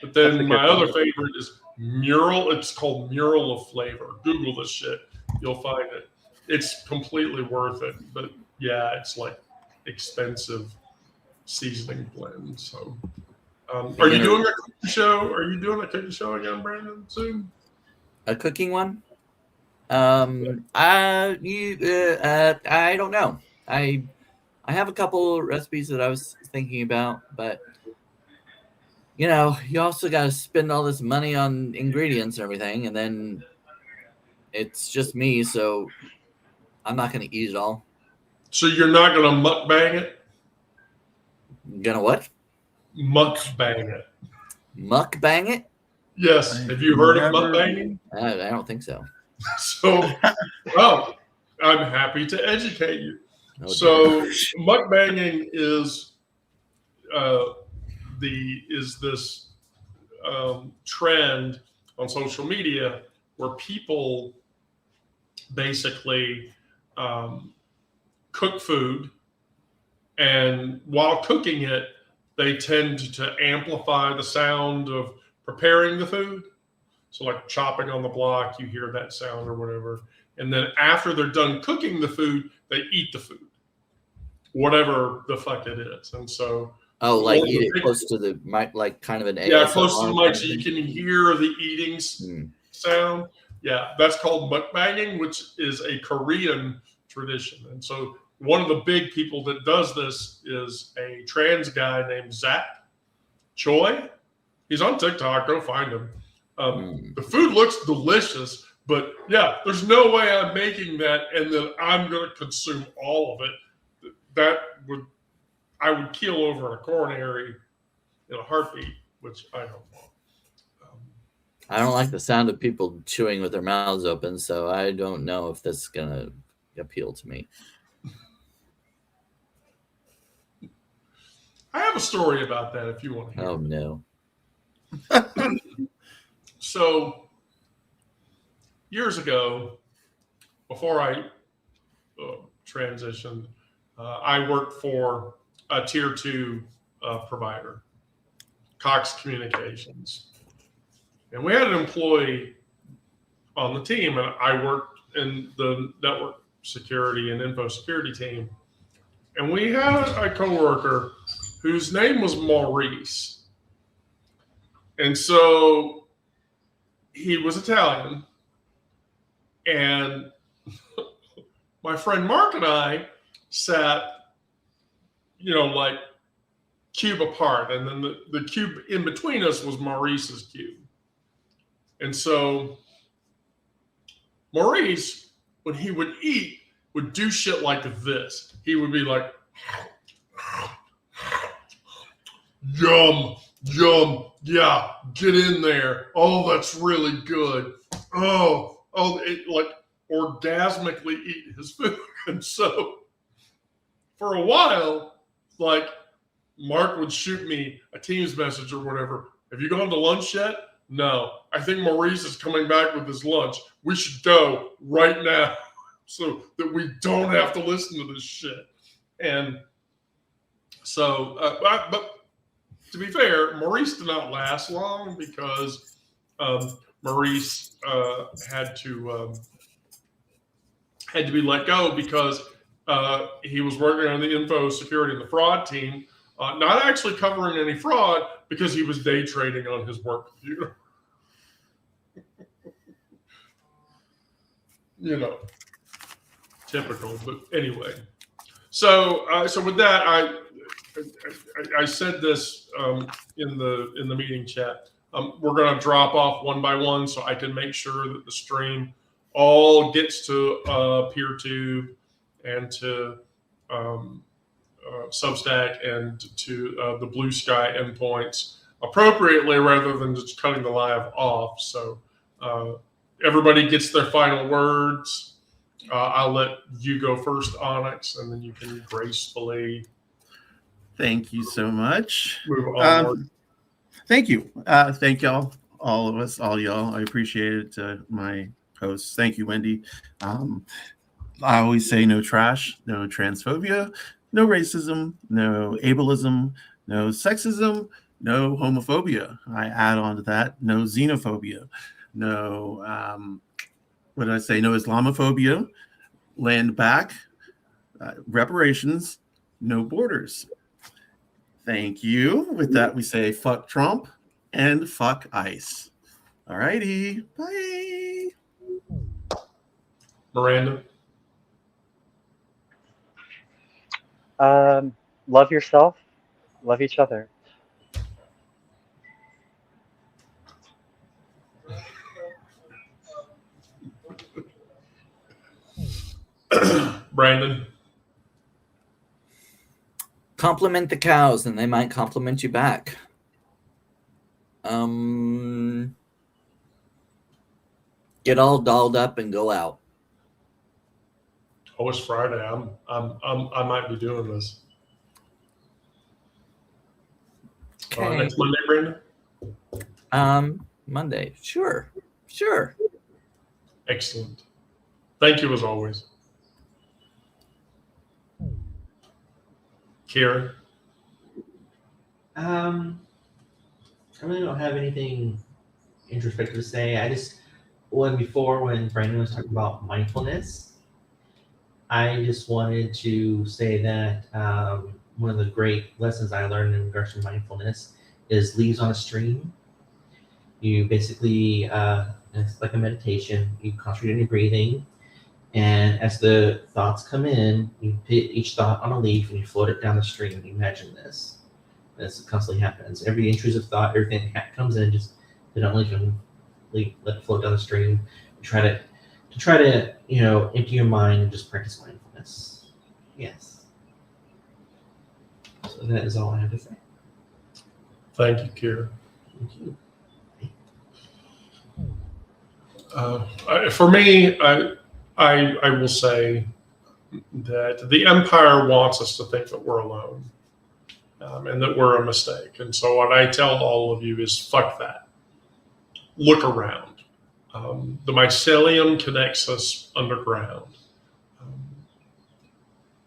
But then my other favorite is Mural. It's called Mural of Flavor. Google this shit. You'll find it. It's completely worth it. But yeah, it's like expensive seasoning blend. So Are you doing a cooking show? Are you doing a cooking show again, Brandon, soon? A cooking one? I don't know. I have a couple recipes that I was thinking about, but you also got to spend all this money on ingredients and everything, and then it's just me, so I'm not going to eat it all. So you're not going to mukbang it? Gonna what? Mukbang it. Mukbang it? Yes. Have you heard of mukbanging? I don't think so. So, well, I'm happy to educate you. Oh, so, mukbanging is this trend on social media where people basically cook food, and while cooking it, they tend to amplify the sound of preparing the food. So like chopping on the block, you hear that sound or whatever. And then after they're done cooking the food, they eat the food, whatever the fuck it is. And so, like eat it close to the mic, like kind of an yeah, ASMR close to the mic so you can hear the eating sound. Yeah, that's called mukbanging, which is a Korean tradition. And so one of the big people that does this is a trans guy named Zach Choi. He's on TikTok. Go find him. The food looks delicious, but yeah, there's no way I'm making that and then I'm going to consume all of it. I would keel over a coronary in a heartbeat, which I don't want. I don't like the sound of people chewing with their mouths open, so I don't know if this is going to appeal to me. I have a story about that if you want to hear. Oh, no. So, years ago, before I transitioned, I worked for a tier 2 provider, Cox Communications. And we had an employee on the team, and I worked in the network security and info security team. And we had a coworker whose name was Maurice. And so he was Italian. And my friend Mark and I sat, like cube apart. And then the cube in between us was Maurice's cube. And so Maurice, when he would eat, would do shit like this. He would be like, yum, yum, yeah, get in there. Oh, that's really good. Like orgasmically eat his food. And so for a while, like Mark would shoot me a Teams message or whatever. Have you gone to lunch yet? No. I think Maurice is coming back with his lunch. We should go right now so that we don't have to listen to this shit. And so, but to be fair, Maurice did not last long because Maurice had to be let go because he was working on the info security and the fraud team, not actually covering any fraud because he was day trading on his work computer. Typical. But anyway, so with that, I said this in the meeting chat. We're going to drop off one by one so I can make sure that the stream all gets to PeerTube and to Substack and to the Blue Sky endpoints appropriately rather than just cutting the live off. So everybody gets their final words. I'll let you go first, Onyx, and then you can gracefully. Thank you so much. Move onward. Thank you. Thank y'all, all of us, all y'all. I appreciate it. My hosts. Thank you, Wendy. I always say no trash, no transphobia, no racism, no ableism, no sexism, no homophobia. I add on to that, no xenophobia, no, what did I say? No Islamophobia, land back, reparations, no borders. Thank you. With that, we say fuck Trump and fuck ICE. All righty. Bye. Miranda. Love yourself. Love each other. Brandon. Compliment the cows and they might compliment you back. Get all dolled up and go out. Oh, it's Friday. I might be doing this. Okay. Next Monday, Brandon. Monday. Sure. Excellent. Thank you as always. Kieran. I really don't have anything introspective to say. I just, when Brandon was talking about mindfulness, I just wanted to say that one of the great lessons I learned in regards to mindfulness is leaves on a stream. You basically, it's like a meditation. You concentrate on your breathing, and as the thoughts come in, you put each thought on a leaf and you float it down the stream. Imagine this. This constantly happens. Every intrusive thought, everything that comes in, just don't let it float down the stream. Try to empty your mind and just practice mindfulness. Yes. So that is all I have to say. Thank you, Kieran. Thank you. For me, I will say that the Empire wants us to think that we're alone and that we're a mistake. And so what I tell all of you is fuck that. Look around. The mycelium connects us underground.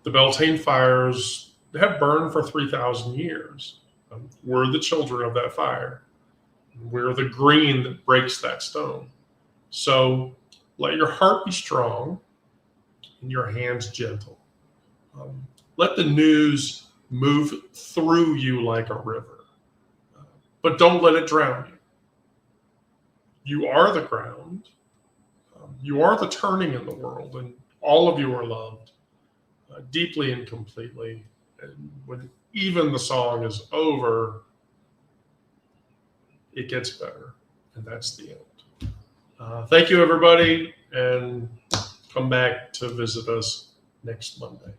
The Beltane fires have burned for 3,000 years. We're the children of that fire. We're the green that breaks that stone. So let your heart be strong and your hands gentle. Let the news move through you like a river, but don't let it drown you. You are the ground. You are the turning in the world, and all of you are loved deeply and completely. And when even the song is over, it gets better, and that's the end. Thank you, everybody, and come back to visit us next Monday.